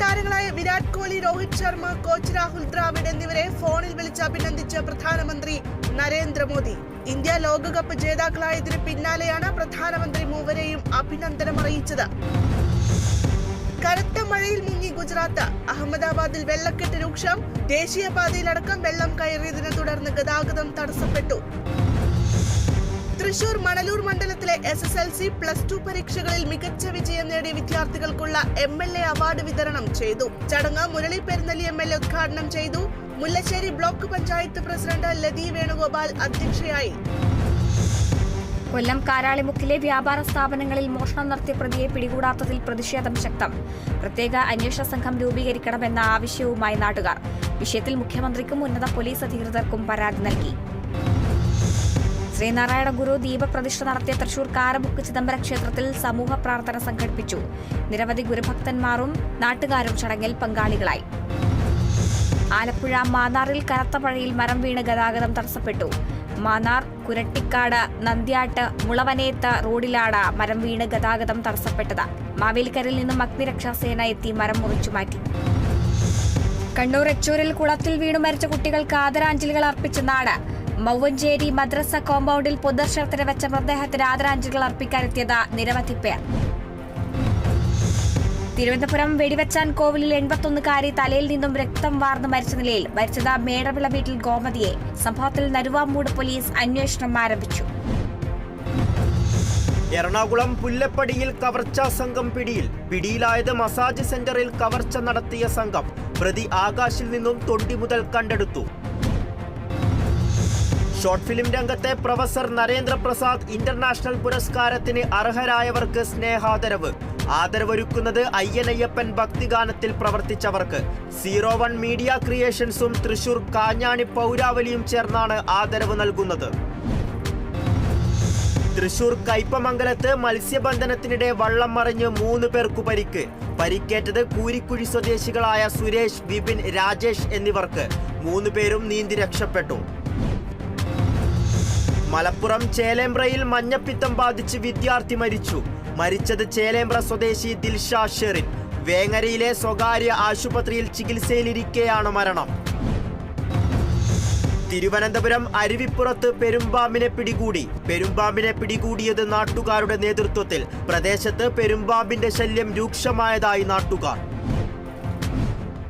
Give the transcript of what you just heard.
താരങ്ങളായ വിരാട് കോഹ്ലി, രോഹിത് ശർമ്മ, കോച്ച് രാഹുൽ ദ്രാവിഡ് എന്നിവരെ ഫോണിൽ വിളിച്ച് അഭിനന്ദിച്ച പ്രധാനമന്ത്രി നരേന്ദ്രമോദി. ഇന്ത്യ ലോകകപ്പ് ജേതാക്കളായതിനു പിന്നാലെയാണ് പ്രധാനമന്ത്രി മൂവരെയും അഭിനന്ദനം അറിയിച്ചത്. കനത്ത മഴയിൽ മുങ്ങി ഗുജറാത്ത്. അഹമ്മദാബാദിൽ വെള്ളക്കെട്ട് രൂക്ഷം. ദേശീയപാതയിലടക്കം വെള്ളം കയറിയതിനെ തുടർന്ന് ഗതാഗതം തടസ്സപ്പെട്ടു. തൃശൂർ മണലൂർ മണ്ഡലത്തിലെ SSLC, +2 പരീക്ഷകളിൽ മികച്ച വിജയം നേടിയ വിദ്യാർത്ഥികൾക്കുള്ള MLA അവാർഡ് വിതരണം ചെയ്തു. ചടങ്ങ് മുരളി പെരുന്നലി MLA ഉദ്ഘാടനം ചെയ്തു. മുല്ലശ്ശേരി ബ്ലോക്ക് പഞ്ചായത്ത് പ്രസിഡന്റ് ലതി വേണുഗോപാൽ അധ്യക്ഷയായി. കൊല്ലം കാരാളിമുക്കിലെ വ്യാപാര സ്ഥാപനങ്ങളിൽ മോഷണം നടത്തിയ പ്രതിയെ പിടികൂടാത്തതിൽ പ്രതിഷേധം ശക്തം. പ്രത്യേക അന്വേഷണ സംഘം രൂപീകരിക്കണമെന്ന ആവശ്യവുമായി നാട്ടുകാർ. വിഷയത്തിൽ മുഖ്യമന്ത്രിക്കും ഉന്നത പോലീസ് അധികൃതർക്കും പരാതി നൽകി. ശ്രീനാരായണ ഗുരു ദീപപ്രതിഷ്ഠ നടത്തിയ തൃശൂർ കാരമുക്ക് ചിദംബര ക്ഷേത്രത്തിൽ സമൂഹ പ്രാർത്ഥന സംഘടിപ്പിച്ചു. നിരവധി ഗുരുഭക്തന്മാരും നാട്ടുകാരും ചടങ്ങിൽ പങ്കാളികളായി. ആലപ്പുഴ മാന്നാറിൽ കനത്ത മഴയിൽ മരം വീണ് ഗതാഗതം തടസ്സപ്പെട്ടു. മാന്നാർ കുരട്ടിക്കാട് നന്ദ്യാട്ട് മുളവനേത്ത് റോഡിലാണ് മരം വീണ് ഗതാഗതം തടസ്സപ്പെട്ടത്. മാവേലിക്കരയിൽ നിന്നും അഗ്നിരക്ഷാസേന എത്തി മരം മുറിച്ചു മാറ്റി. കണ്ണൂർ എച്ചൂരിൽ കുളത്തിൽ വീണു മരിച്ച കുട്ടികൾക്ക് ആദരാഞ്ജലികൾ അർപ്പിച്ച നാട്. മൗവഞ്ചേരി മദ്രസ കോമ്പൗണ്ടിൽ പൊതുദർശനത്തിന് വെച്ച മൃതദേഹത്തിന് ആദരാഞ്ജലികൾ അർപ്പിക്കാനെത്തിയത് നിരവധി പേർ. തിരുവനന്തപുരം വെടിവെച്ചാൻ കോവിലിൽ 81-കാരി തലയിൽ നിന്നും രക്തം വാർന്ന് മരിച്ച നിലയിൽ. മരിച്ചത് മേടവിള വീട്ടിൽ ഗോമതിയെ. സംഭവത്തിൽ നരുവാമൂട് പോലീസ് അന്വേഷണം ആരംഭിച്ചു. എറണാകുളം പുല്ലപ്പടിയിൽ കവർച്ചാ സംഘം പിടിയിലായത് മസാജ് സെന്ററിൽ കവർച്ച നടത്തിയ സംഘം. പ്രതി ആകാശിൽ നിന്നും തൊണ്ടി മുതൽ കണ്ടെടുത്തു. ഷോർട്ട് ഫിലിം രംഗത്തെ പ്രൊഫസർ നരേന്ദ്രപ്രസാദ് ഇന്റർനാഷണൽ പുരസ്കാരത്തിന് അർഹരായവർക്ക് സ്നേഹാദരവ്. ആദരവൊരുക്കുന്നത് അയ്യനയ്യപ്പൻ ഭക്തിഗാനത്തിൽ പ്രവർത്തിച്ചവർക്ക്. 01 മീഡിയ ക്രിയേഷൻസും തൃശൂർ കാഞ്ഞാണി പൗരാവലിയും ചേർന്നാണ് ആദരവ് നൽകുന്നത്. തൃശൂർ കയ്പമംഗലത്ത് മത്സ്യബന്ധനത്തിനിടെ വള്ളം മറിഞ്ഞ് 3 പേർക്കു പരിക്ക്. പരിക്കേറ്റത് കൂരിക്കുഴി സ്വദേശികളായ സുരേഷ്, വിപിൻ, രാജേഷ് എന്നിവർക്ക്. 3 പേരും നീന്തി രക്ഷപ്പെട്ടു. മലപ്പുറം ചേലേമ്പ്രയിൽ മഞ്ഞപ്പിത്തം ബാധിച്ച് വിദ്യാർത്ഥി മരിച്ചു. മരിച്ചത് ചേലേമ്പ്ര സ്വദേശി ദിൽഷ ഷെറിൻ. വേങ്ങരയിലെ സ്വകാര്യ ആശുപത്രിയിൽ ചികിത്സയിലിരിക്കെയാണ് മരണം. തിരുവനന്തപുരം അരുവിപ്പുറത്ത് പെരുമ്പാമ്പിനെ പിടികൂടിയത് നാട്ടുകാരുടെ നേതൃത്വത്തിൽ. പ്രദേശത്ത് പെരുമ്പാമ്പിന്റെ ശല്യം രൂക്ഷമായതായി നാട്ടുകാർ.